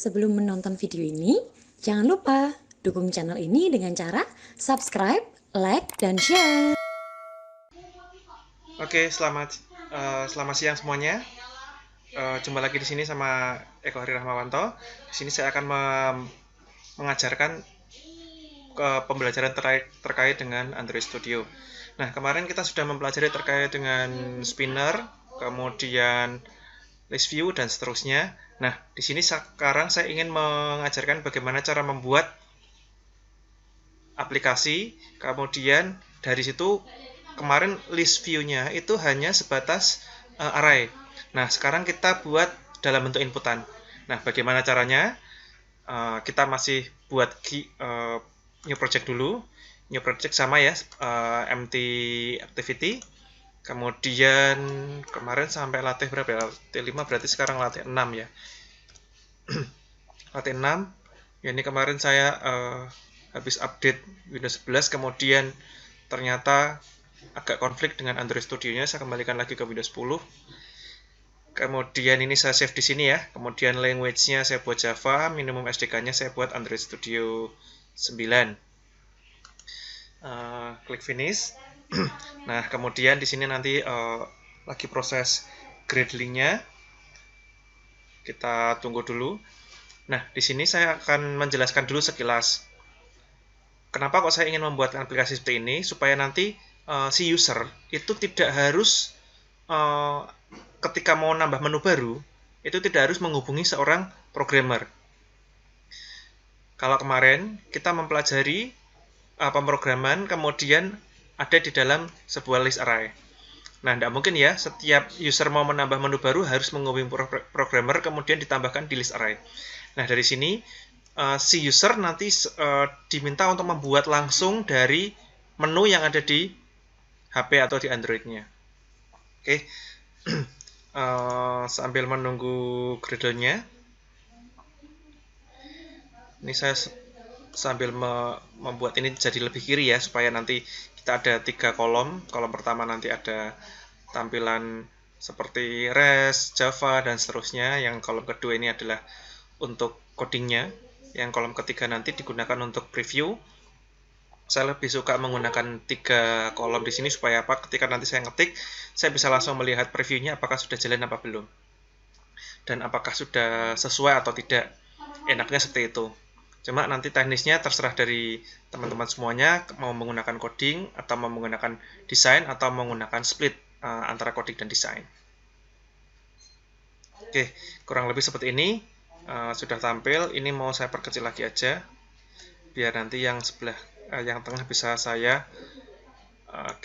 Sebelum menonton video ini, jangan lupa dukung channel ini dengan cara subscribe, like, dan share. Oke, selamat siang semuanya. Jumpa lagi di sini sama Eko Hari Rahmawanto. Di sini saya akan mengajarkan pembelajaran terkait dengan Android Studio. Nah, kemarin kita sudah mempelajari terkait dengan spinner, kemudian list view dan seterusnya. Nah, di sini sekarang saya ingin mengajarkan bagaimana cara membuat aplikasi, kemudian dari situ kemarin list view-nya itu hanya sebatas array. Nah, sekarang kita buat dalam bentuk inputan. Nah, bagaimana caranya? Kita masih buat new project dulu. New project sama ya, empty activity. Kemudian kemarin sampai latih berapa ya? Latih 5 berarti sekarang latih 6 ya. Latih 6. Ya, ini kemarin saya habis update Windows 11, kemudian ternyata agak konflik dengan Android Studio-nya. Saya kembalikan lagi ke Windows 10. Kemudian ini saya save di sini ya. Kemudian language-nya saya buat Java, minimum SDK-nya saya buat Android Studio 9. Klik finish. Nah, kemudian di sini nanti lagi proses Gradle-nya. Kita tunggu dulu. Nah, di sini saya akan menjelaskan dulu sekilas. Kenapa kok saya ingin membuat aplikasi seperti ini? Supaya nanti si user itu tidak harus ketika mau nambah menu baru, itu tidak harus menghubungi seorang programmer. Kalau kemarin kita mempelajari pemrograman, kemudian ada di dalam sebuah list array. Nah, tidak mungkin ya, setiap user mau menambah menu baru harus menghubungi programmer, kemudian ditambahkan di list array. Nah, dari sini, si user nanti diminta untuk membuat langsung dari menu yang ada di HP atau di Android-nya. Oke. Sambil menunggu Gradle-nya, ini saya sambil membuat ini jadi lebih kiri ya, supaya nanti kita ada 3 kolom. Kolom pertama nanti ada tampilan seperti REST, Java, dan seterusnya. Yang kolom kedua ini adalah untuk codingnya. Yang kolom ketiga nanti digunakan untuk preview. Saya lebih suka menggunakan 3 kolom di sini supaya apa? Ketika nanti saya ngetik, saya bisa langsung melihat previewnya apakah sudah jalan apa belum. Dan apakah sudah sesuai atau tidak. Enaknya seperti itu. Cuma nanti teknisnya terserah dari teman-teman semuanya, mau menggunakan coding, atau mau menggunakan desain, atau menggunakan split antara coding dan desain. Oke, kurang lebih seperti ini. Sudah tampil, ini mau saya perkecil lagi aja, biar nanti yang yang tengah bisa saya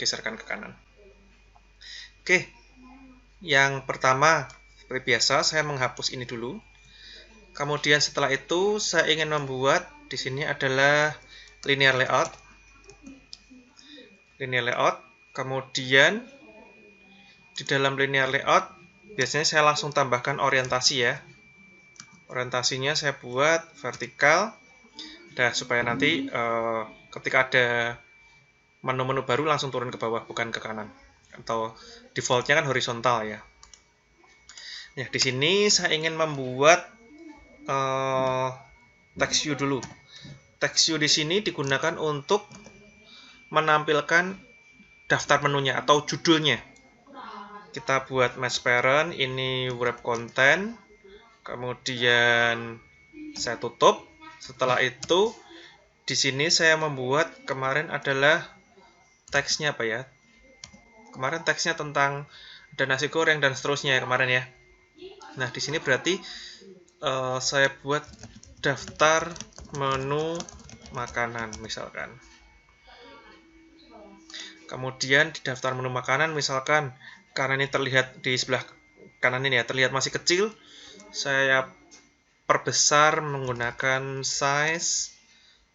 geserkan ke kanan. Oke, yang pertama, seperti biasa, saya menghapus ini dulu. Kemudian setelah itu saya ingin membuat di sini adalah linear layout. Kemudian di dalam linear layout biasanya saya langsung tambahkan orientasi ya. Orientasinya saya buat vertikal, supaya nanti ketika ada menu-menu baru langsung turun ke bawah, bukan ke kanan. Atau defaultnya kan horizontal ya. Nah, di sini saya ingin membuat text view dulu. Text view di sini digunakan untuk menampilkan daftar menunya atau judulnya. Kita buat match parent, ini wrap content, kemudian saya tutup. Setelah itu, di sini saya membuat kemarin adalah teksnya apa ya? Kemarin teksnya tentang ada nasi goreng dan seterusnya ya kemarin ya. Nah, di sini berarti saya buat daftar menu makanan misalkan. Kemudian di daftar menu makanan misalkan, karena ini terlihat di sebelah kanan ini ya, terlihat masih kecil, saya perbesar menggunakan size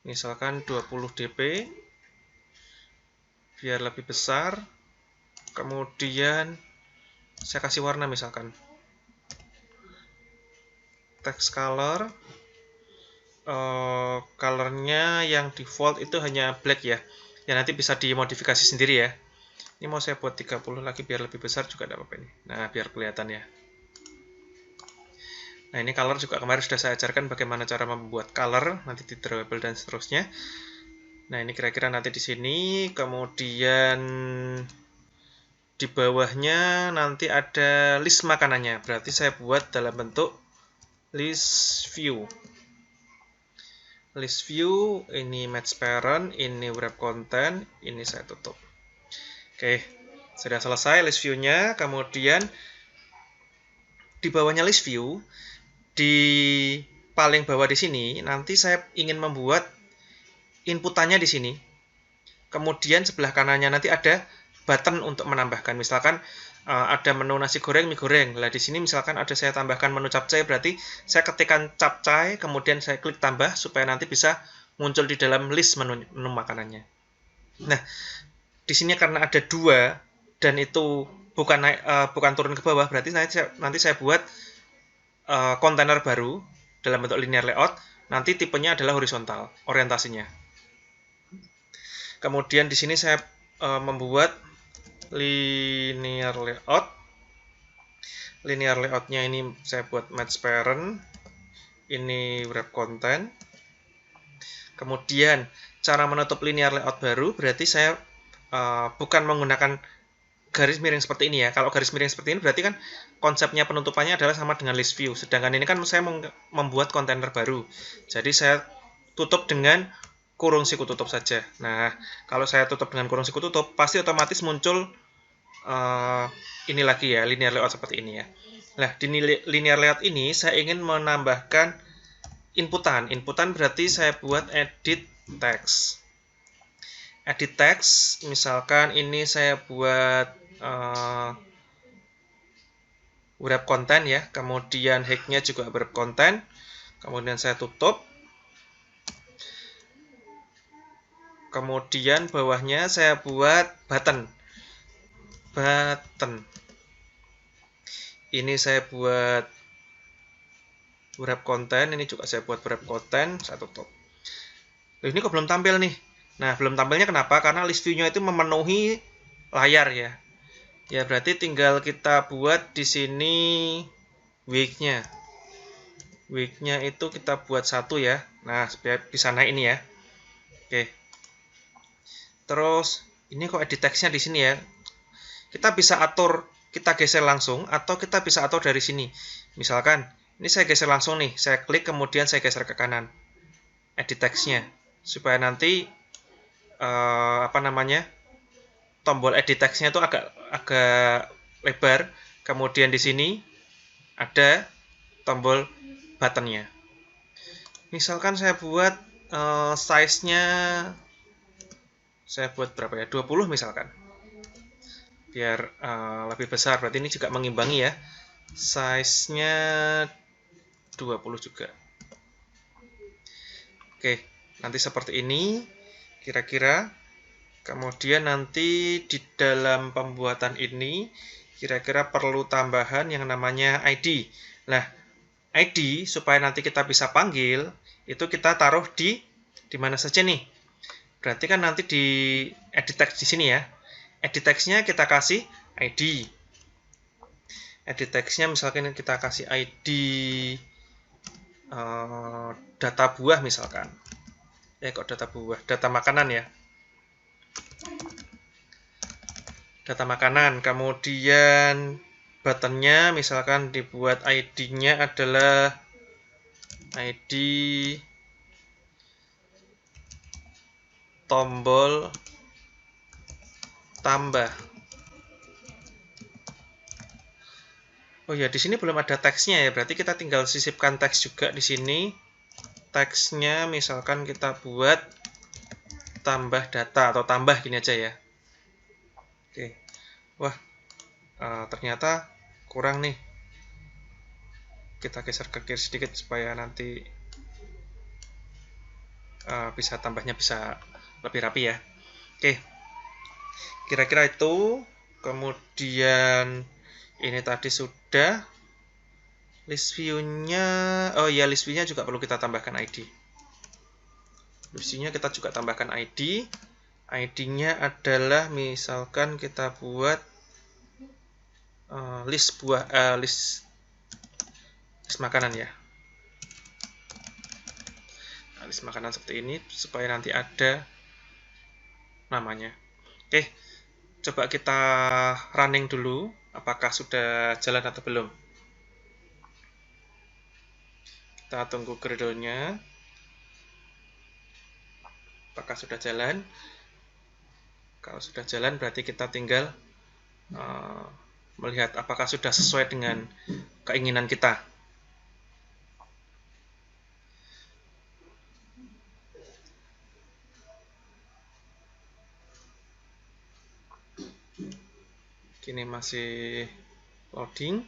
misalkan 20 dp biar lebih besar. Kemudian saya kasih warna misalkan text color, colornya yang default itu hanya black ya. Ya nanti bisa dimodifikasi sendiri ya. Ini mau saya buat 30 lagi biar lebih besar juga tidak apa-apa ini. Nah, biar kelihatan ya. Nah, ini color juga kemarin sudah saya ajarkan bagaimana cara membuat color, nanti di drawable dan seterusnya. Nah, ini kira-kira nanti di sini, kemudian di bawahnya nanti ada list makanannya. Berarti saya buat dalam bentuk list view. List view, ini match parent, ini wrap content, ini saya tutup. Oke, sudah selesai list view-nya. Kemudian di bawahnya list view, di paling bawah di sini, nanti saya ingin membuat inputannya di sini. Kemudian sebelah kanannya nanti ada button untuk menambahkan. Misalkan ada menu nasi goreng, mie goreng. Nah, di sini misalkan ada saya tambahkan menu capcay, berarti saya ketikkan capcay, kemudian saya klik tambah supaya nanti bisa muncul di dalam list menu makanannya. Nah, di sini karena ada 2 dan itu bukan turun ke bawah, berarti nanti saya buat kontainer baru dalam bentuk linear layout. Nanti tipenya adalah horizontal, orientasinya. Kemudian di sini saya membuat linear layout. Linear layoutnya ini saya buat match parent, ini wrap content. Kemudian cara menutup linear layout baru berarti saya bukan menggunakan garis miring seperti ini ya. Kalau garis miring seperti ini berarti kan konsepnya penutupannya adalah sama dengan list view. Sedangkan ini kan saya membuat kontainer baru. Jadi saya tutup dengan kurung siku tutup saja. Nah, kalau saya tutup dengan kurung siku tutup, pasti otomatis muncul ini lagi ya, linear layout seperti ini ya. Nah, di linear layout ini saya ingin menambahkan inputan. Inputan berarti saya buat edit text. Edit text, misalkan ini saya buat wrap content ya, kemudian hack-nya juga wrap content, kemudian saya tutup. Kemudian bawahnya saya buat button. Ini saya buat wrap content, ini juga saya buat wrap content, saya tutup. Ini kok belum tampil nih. Nah, belum tampilnya kenapa? Karena list view-nya itu memenuhi layar ya. Ya, berarti tinggal kita buat di sini week-nya. Week-nya itu kita buat 1 ya. Nah, supaya bisa naik ini ya. Oke. Terus ini kok edit text-nya di sini ya. Kita bisa atur, kita geser langsung atau kita bisa atur dari sini. Misalkan ini saya geser langsung nih, saya klik kemudian saya geser ke kanan. Edit text-nya supaya nanti tombol edit text-nya itu agak lebar. Kemudian di sini ada tombol button-nya. Misalkan saya buat size-nya saya buat berapa ya? 20 misalkan. Biar lebih besar, berarti ini juga mengimbangi ya. Size-nya 20 juga. Oke, nanti seperti ini kira-kira. Kemudian nanti di dalam pembuatan ini kira-kira perlu tambahan yang namanya ID. Nah, ID supaya nanti kita bisa panggil itu kita taruh di mana saja nih. Berarti kan nanti di edit text di sini ya. Edit text-nya kita kasih ID. Edit text-nya misalkan kita kasih ID data buah misalkan. Kok data buah? Data makanan ya. Data makanan. Kemudian button-nya misalkan dibuat ID-nya adalah ID tombol tambah. Oh ya, di sini belum ada teksnya ya, berarti kita tinggal sisipkan teks juga di sini. Teksnya misalkan kita buat tambah data atau tambah gini aja ya. Oke, wah ternyata kurang nih. Kita geser ke kiri sedikit supaya nanti bisa tambahnya bisa lebih rapi ya. Oke, kira-kira itu. Kemudian ini tadi sudah list view-nya. Oh ya, list view-nya juga perlu kita tambahkan ID. List view-nya kita juga tambahkan ID. ID-nya adalah misalkan kita buat list list makanan ya. Nah, list makanan seperti ini supaya nanti ada namanya. Oke, coba kita running dulu, apakah sudah jalan atau belum. Kita tunggu Gradle-nya. Apakah sudah jalan? Kalau sudah jalan berarti kita tinggal melihat apakah sudah sesuai dengan keinginan kita. Kini masih loading.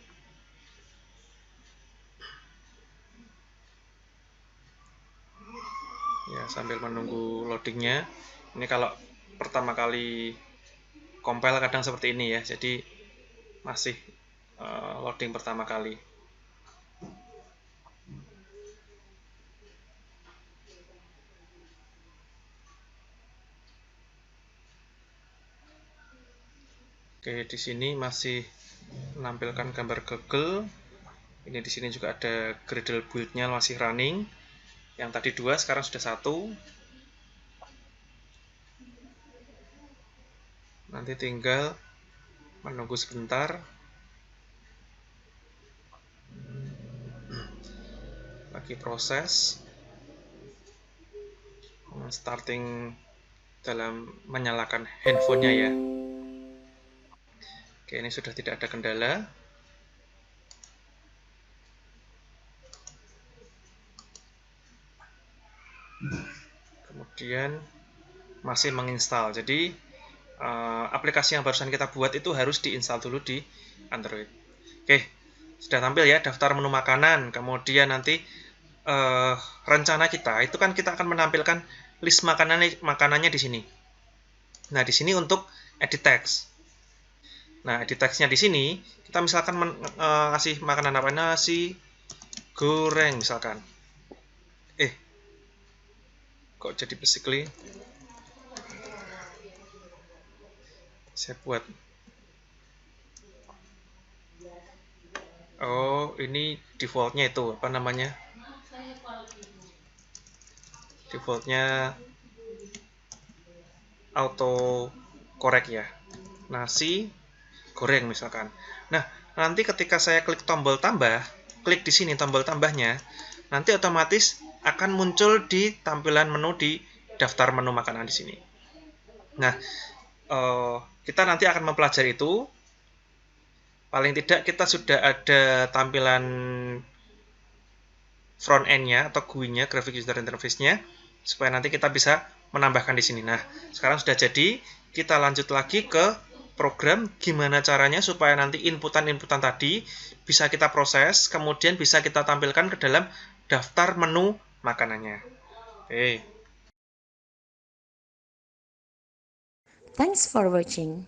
Ya, sambil menunggu loadingnya. Ini kalau pertama kali compile kadang seperti ini ya, jadi masih loading pertama kali. Oke, di sini masih menampilkan gambar Google. Ini di sini juga ada Gradle build-nya masih running. Yang tadi 2, sekarang sudah 1. Nanti tinggal menunggu sebentar. Lagi proses. Starting dalam menyalakan handphonenya ya. Oke, ini sudah tidak ada kendala. Kemudian masih menginstal. Jadi aplikasi yang barusan kita buat itu harus diinstal dulu di Android. Oke, sudah tampil ya daftar menu makanan. Kemudian nanti rencana kita itu kan kita akan menampilkan list makanannya di sini. Nah, di sini untuk edit text. Nah, edit text-nya di sini kita misalkan kasih makanan apa? Nasi goreng misalkan. Kok jadi basically saya buat. Oh, ini defaultnya itu apa namanya? Defaultnya auto correct ya. Nasi goreng misalkan. Nah, nanti ketika saya klik tombol tambah, klik di sini tombol tambahnya, nanti otomatis akan muncul di tampilan menu di daftar menu makanan di sini. Nah, kita nanti akan mempelajari itu. Paling tidak kita sudah ada tampilan front end-nya atau GUI-nya, graphic user interface-nya, supaya nanti kita bisa menambahkan di sini. Nah, sekarang sudah jadi, kita lanjut lagi ke program gimana caranya supaya nanti inputan-inputan tadi bisa kita proses, kemudian bisa kita tampilkan ke dalam daftar menu makanannya. Oke. Thanks for watching.